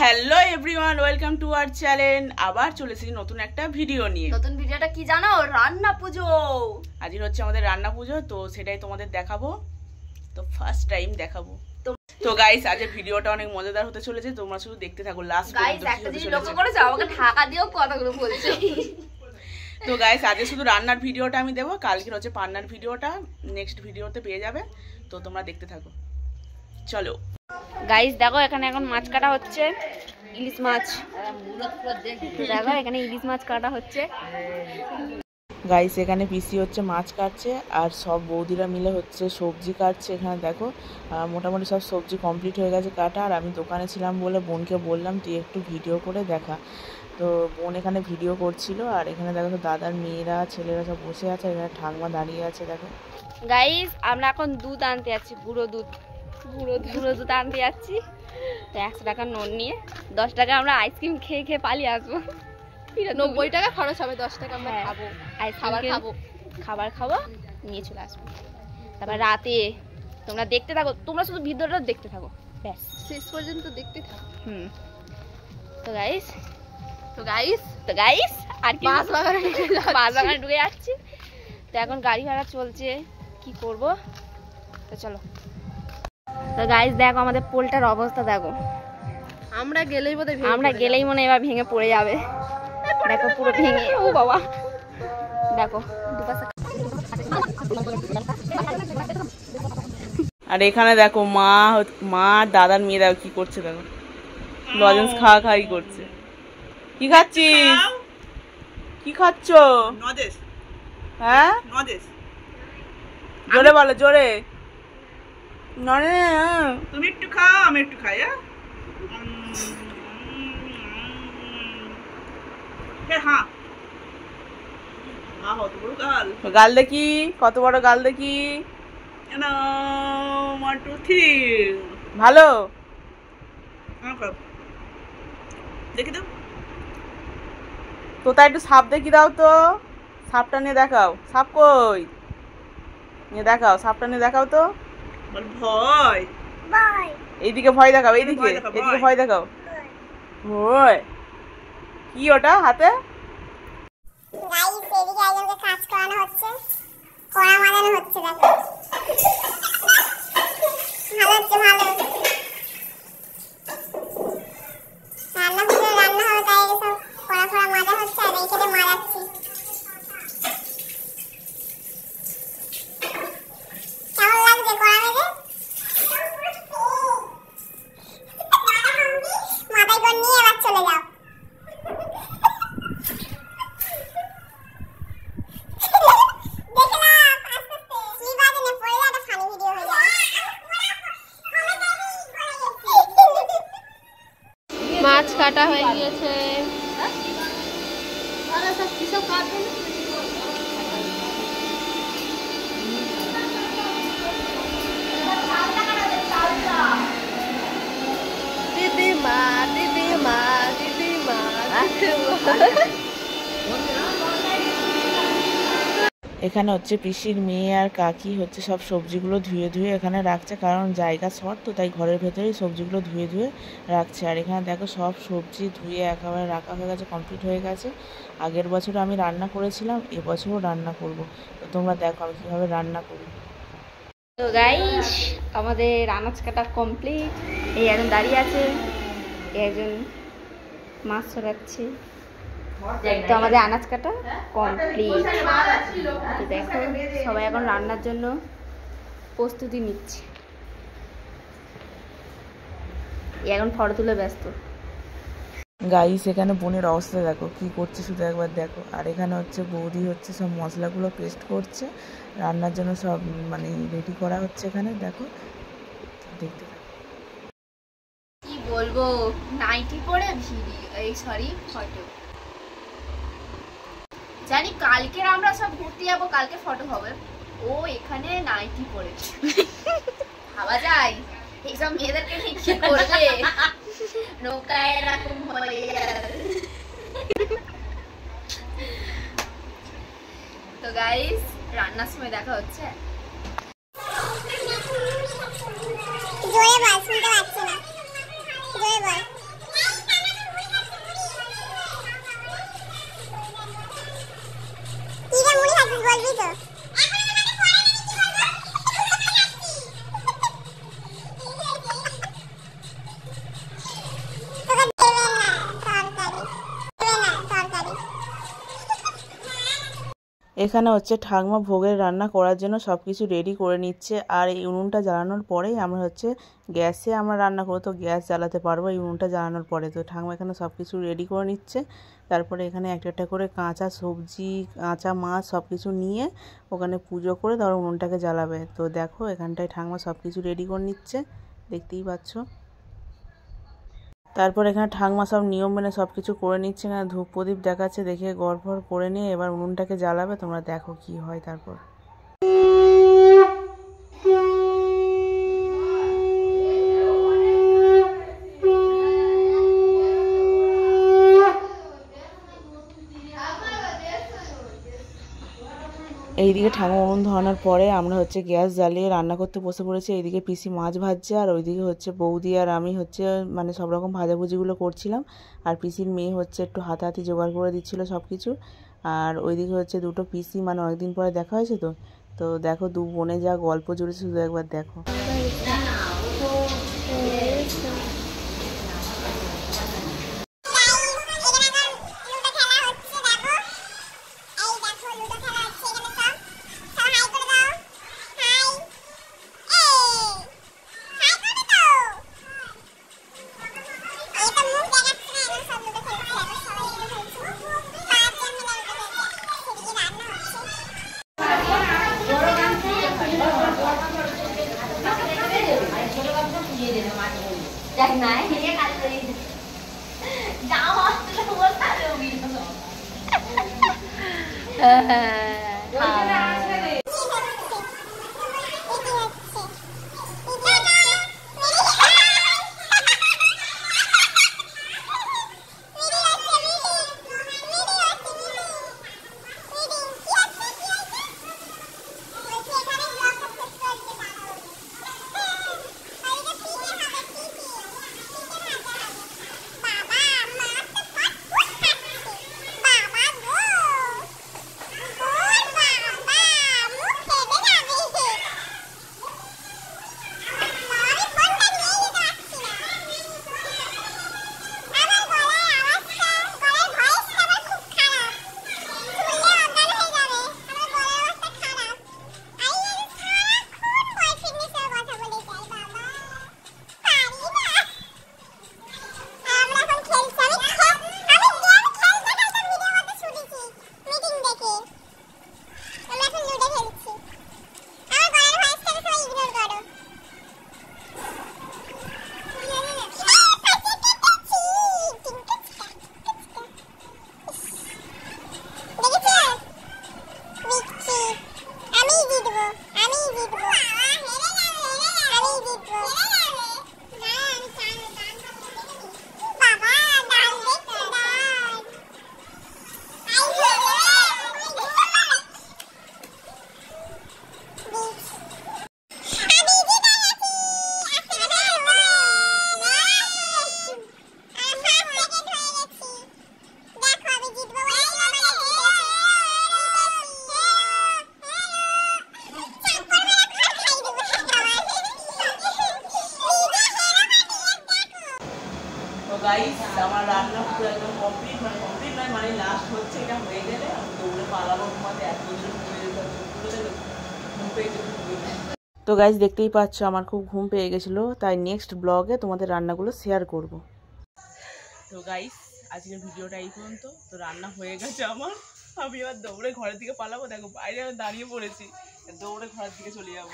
Hello everyone, welcome to our channel. আবার চলে এসেছি নতুন একটা ভিডিও নিয়ে। নতুন ভিডিওটা কি জানো? রান্না পুজো। আজকে হচ্ছে আমাদের রান্না পুজো, তো সেটাই তোমাদের দেখাবো। তো ফার্স্ট টাইম দেখাবো। তো গাইস, আজকে ভিডিওটা অনেক মজাদার হতে চলেছে, তোমরা শুধু দেখতে থাকো লাস্ট পর্যন্ত। গাইস, একটা জিনিস লক্ষ্য করেছো? আমাকে ঢাকা দিয়েও কথাগুলো বলছে। তো গাইস, আজকে শুধু রান্নার ভিডিওটা আমি দেবো, কালকে হচ্ছে পান্নার ভিডিওটা নেক্সট ভিডিওতে পেয়ে যাবে। তো তোমরা দেখতে থাকো, চলো। গাইস দেখো, এখানে এখন মাছ কাটা হচ্ছে, ইলিশ মাছ। দেখো এখানে ইলিশ মাছ কাটা হচ্ছে। গাইস, এখানে পিসি হচ্ছে মাছ কাটছে, আর সব বৌদিরা মিলে হচ্ছে সবজি কাটছে। এখানে দেখো মোটামুটি সব সবজি কমপ্লিট হয়ে গেছে কাটা। আর আমি দোকানে ছিলাম বলে বোনকে বললাম তুই একটু ভিডিও করে দেখা। তো বোন এখানে ভিডিও করছিল। আর এখানে দেখো দাদার মেয়েরা ছেলেরা সব বসে আছে, এখানে ঠাকমা দাঁড়িয়ে আছে। দেখো গাইস, আমরা এখন দুধ আনতে যাচ্ছি, গুঁড়ো দুধ আনতে যাচ্ছি। তো 100 টাকা নোট নিয়ে 10 টাকা আমরা আইসক্রিম খেয়ে খেয়ে পালিয়ে আসবো। 90 টাকা খরচ হবে, 10 টাকা আমরা খাবো, খাবার খাবো, নিয়ে চলে আসবো। তারপর রাতে তোমরা দেখতে থাকো, তোমরা শুধু ভিডিওটা দেখতে থাকো, ব্যাস শেষ পর্যন্ত দেখতে থাকো। তো গাইস আর কি বাস বাগানে ঢুকে যাচ্ছি। তো এখন গাড়ি ভাড়া চলছে, কি করব। তো চলো। তো গাইস দেখো আমাদের পোলটার অবস্থা দেখো। আমরা গেলেই মনে এবার ভেঙে পড়ে যাবে। দেখো পুরো ভেঙে, ও বাবা দেখো দুপাশে। আর এখানে দেখো মা দাদার মেয়ে দেখো কি করছে। দেখো লজেন্স খাওয়াই করছে। কি খাচ্ছিস? কি খাচ্ছ? নদেশ। হ্যাঁ নদেশ, জোরে বলো, জোরে। তুমি একটু খাও, আমি একটু খাই। গাল দেখি, কত বড় গাল দেখি। ভালো দেখি তো। তোতা একটু সাপ দেখি দাও তো। সাপটা নিয়ে দেখাও। সাপ কই? নিয়ে দেখাও, সাপটা নিয়ে দেখাও তো। ভয়, এইদিকে ভয় দেখাও, এইদিকে ভয় দেখাও। ভয় কি ওটা হাতে? গাইস, এদিকে একজনকে কাজ করানো হচ্ছে, কড়া মারানো হচ্ছে। দেখো ভালো হচ্ছে, ভালো রান্না হবে, তাই সব কড়া মাজা হচ্ছে। আর এইখানে মারাচ্ছি। কেমন লাগছে কড়া মেরে? মাথায় করে নিয়ে এবার চলে যাও। মাছ কাটা হয়ে গিয়েছে। দিদিমা এখানে হচ্ছে পিসির মেয়ে আর কাকি হচ্ছে সব সবজিগুলো ধুয়ে এখানে রাখছে, কারণ জায়গা শর্ট, তো তাই ঘরের ভেতরেই সবজিগুলো ধুয়ে রাখছে। আর এখানে দেখো সব সবজি ধুয়ে একেবারে রাখা হয়ে গেছে, কমপ্লিট হয়ে গেছে। আগের বছর আমি রান্না করেছিলাম, এবছরও রান্না করব। তো তোমরা দেখো আমি কীভাবে রান্না করি। তো গাইস, আমাদের আনাজ কাটা কমপ্লিট। এই একজন দাঁড়িয়ে আছে, একজন মাছ ছড়াচ্ছে। তো আমাদের আনাজ কাটা কমপ্লিট। তো দেখো সবাই এখন রান্নার জন্য প্রস্তুতি নিচ্ছে। এখন ফটো তুলে ব্যস্ত। গাইস, এখানে বোনের অবস্থা দেখো কি করছে, শুধু একবার দেখো। আর এখানে হচ্ছে বৌদি হচ্ছে সব মশলাগুলো পেস্ট করছে, রান্নার জন্য সব মানে রেডি করা হচ্ছে। এখানে দেখো, দেখতে থাকো। কি বলবো, নাইটি পরে ফটো জানি কালকে আমরা সব ঘুরতে যাবো, কালকে ফটো হবে। ও এখানে নাইটি পরে ভাবা যায় এইসব মেয়েদেরকে ঠিক কি করবে। নৌকায় এরকম হয়। তো গাইস, রান্নার সময় দেখা হচ্ছে। জোরে বল, শুনতে পাচ্ছি না, জোরে বল। এখানে হচ্ছে ঠাকমা ভোগের রান্না করার জন্য সব কিছু রেডি করে নিচ্ছে। আর এই উনুনটা জ্বালানোর পরেই আমরা হচ্ছে গ্যাসে আমরা রান্না করবো, তো গ্যাস জ্বালাতে পারবো এই উনুনটা জ্বালানোর পরে। তো ঠাকমা এখানে সব কিছু রেডি করে নিচ্ছে। তারপরে এখানে একটা একটা করে কাঁচা সবজি, কাঁচা মাছ সব কিছু নিয়ে ওখানে পুজো করে তারপর উনুনটাকে জ্বালাবে। তো দেখো এখানটায় ঠাকমা সব কিছু রেডি করে নিচ্ছে, দেখতেই পাচ্ছ। তারপর এখানে ঠাকমা সব নিয়ম মেনে সব কিছু করে নিচ্ছে। এখানে ধূপ প্রদীপ দেখাচ্ছে, দেখে গড়ফড় করে নিয়ে এবার উনুনটাকে জ্বালাবে। তোমরা দেখো কি হয় তারপর। এইদিকে ঠাকুমা উনুন ধরানোর পরে আমরা হচ্ছে গ্যাস জ্বালিয়ে রান্না করতে বসে পড়েছি। এইদিকে পিসি মাছ ভাজছে আর ওইদিকে হচ্ছে বৌদি আর আমি হচ্ছে মানে সব রকম ভাজাভুজিগুলো করছিলাম। আর পিসির মেয়ে হচ্ছে একটু হাতাহাতি জোগাড় করে দিচ্ছিলো সব কিছু। আর ওইদিকে হচ্ছে দুটো পিসি, মানে অনেকদিন পরে দেখা হয়েছে তো। তো দেখো দু বোনে যা গল্প জুড়েছে শুধু একবার দেখো। গাইস আমার রান্না পুরো একদম কমপ্লিট, মানে কমপ্লিট নয়, মানে লাস্ট হচ্ছে। এটা হয়ে গেলে আমি দৌড়ে পালাবো ঘুমাতে। এত জোরে ঘুম পেয়ে যেত। তো গাইস দেখতেই পাচ্ছ আমার খুব ঘুম পেয়ে গেছিলো, তাই নেক্সট ব্লগে তোমাদের রান্নাগুলো শেয়ার করব। তো গাইস আজকের ভিডিওটা এই পর্যন্ত। তো রান্না হয়ে গেছে আমার, আমি এবার দৌড়ে ঘরের দিকে পালাবো। দেখো বাইরে আমি দাঁড়িয়ে পড়েছি, দৌড়ে ঘরের দিকে চলে যাবো।